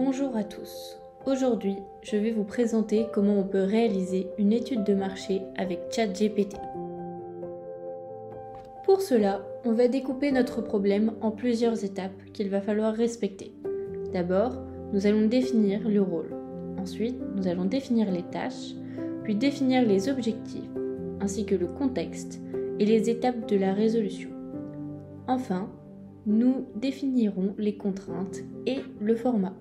Bonjour à tous. Aujourd'hui, je vais vous présenter comment on peut réaliser une étude de marché avec ChatGPT. Pour cela, on va découper notre problème en plusieurs étapes qu'il va falloir respecter. D'abord, nous allons définir le rôle. Ensuite, nous allons définir les tâches, puis définir les objectifs, ainsi que le contexte et les étapes de la résolution. Enfin, nous définirons les contraintes et le format.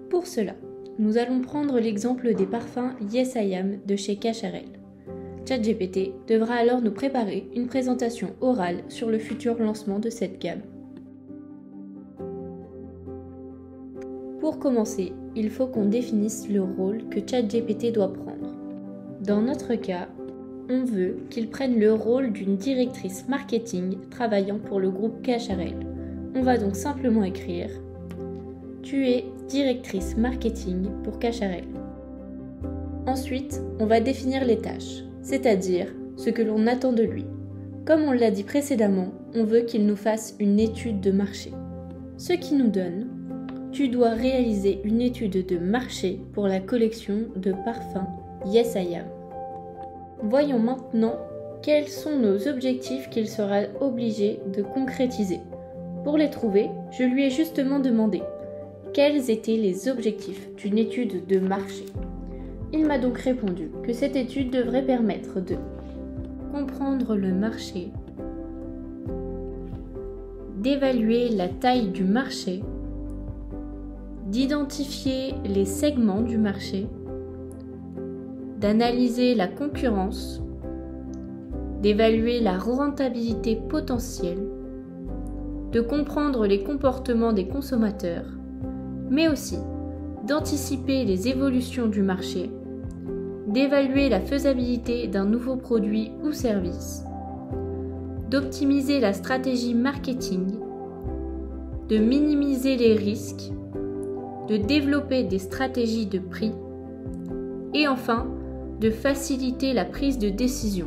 Pour cela, nous allons prendre l'exemple des parfums Yes I Am de chez Cacharel. ChatGPT devra alors nous préparer une présentation orale sur le futur lancement de cette gamme. Pour commencer, il faut qu'on définisse le rôle que ChatGPT doit prendre. Dans notre cas, on veut qu'il prenne le rôle d'une directrice marketing travaillant pour le groupe Cacharel. On va donc simplement écrire « Tu es directrice marketing pour Cacharel ». Ensuite, on va définir les tâches, c'est-à-dire ce que l'on attend de lui. Comme on l'a dit précédemment, on veut qu'il nous fasse une étude de marché. Ce qui nous donne « Tu dois réaliser une étude de marché pour la collection de parfums Yes I Am ». Voyons maintenant quels sont nos objectifs qu'il sera obligé de concrétiser. Pour les trouver, je lui ai justement demandé quels étaient les objectifs d'une étude de marché. Il m'a donc répondu que cette étude devrait permettre de comprendre le marché, d'évaluer la taille du marché, d'identifier les segments du marché, d'analyser la concurrence, d'évaluer la rentabilité potentielle, de comprendre les comportements des consommateurs, mais aussi d'anticiper les évolutions du marché, d'évaluer la faisabilité d'un nouveau produit ou service, d'optimiser la stratégie marketing, de minimiser les risques, de développer des stratégies de prix et enfin de faciliter la prise de décision.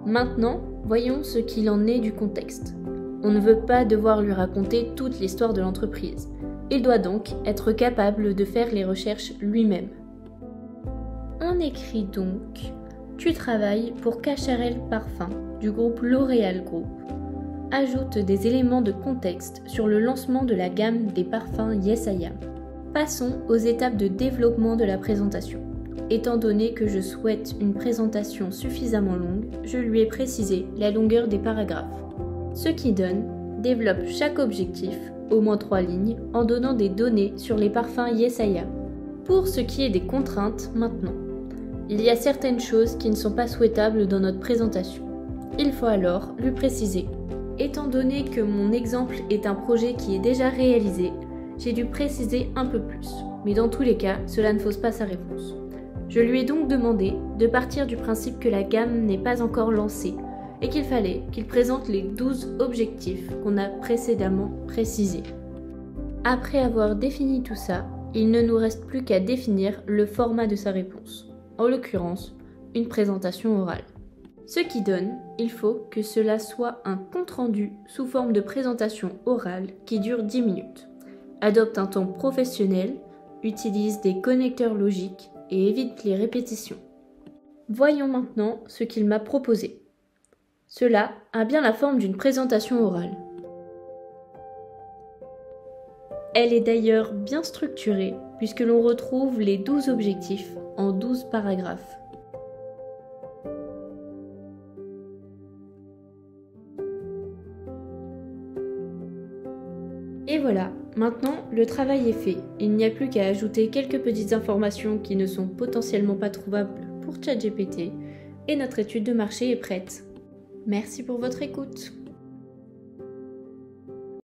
Maintenant, voyons ce qu'il en est du contexte. On ne veut pas devoir lui raconter toute l'histoire de l'entreprise. Il doit donc être capable de faire les recherches lui-même. On écrit donc « Tu travailles pour Cacharel Parfums du groupe L'Oréal Group. Ajoute des éléments de contexte sur le lancement de la gamme des parfums Yes I Am. » Passons aux étapes de développement de la présentation. Étant donné que je souhaite une présentation suffisamment longue, je lui ai précisé la longueur des paragraphes. Ce qui donne « Développe chaque objectif, au moins 3 lignes, en donnant des données sur les parfums Yes I Am. » Pour ce qui est des contraintes, maintenant. Il y a certaines choses qui ne sont pas souhaitables dans notre présentation. Il faut alors lui préciser. Étant donné que mon exemple est un projet qui est déjà réalisé, j'ai dû préciser un peu plus. Mais dans tous les cas, cela ne fausse pas sa réponse. Je lui ai donc demandé de partir du principe que la gamme n'est pas encore lancée et qu'il fallait qu'il présente les 12 objectifs qu'on a précédemment précisés. Après avoir défini tout ça, il ne nous reste plus qu'à définir le format de sa réponse, en l'occurrence, une présentation orale. Ce qui donne, il faut que cela soit un compte-rendu sous forme de présentation orale qui dure 10 minutes. Adopte un ton professionnel, utilise des connecteurs logiques et évite les répétitions. Voyons maintenant ce qu'il m'a proposé. Cela a bien la forme d'une présentation orale. Elle est d'ailleurs bien structurée puisque l'on retrouve les 12 objectifs en 12 paragraphes. Et voilà, maintenant le travail est fait. Il n'y a plus qu'à ajouter quelques petites informations qui ne sont potentiellement pas trouvables pour ChatGPT et notre étude de marché est prête. Merci pour votre écoute.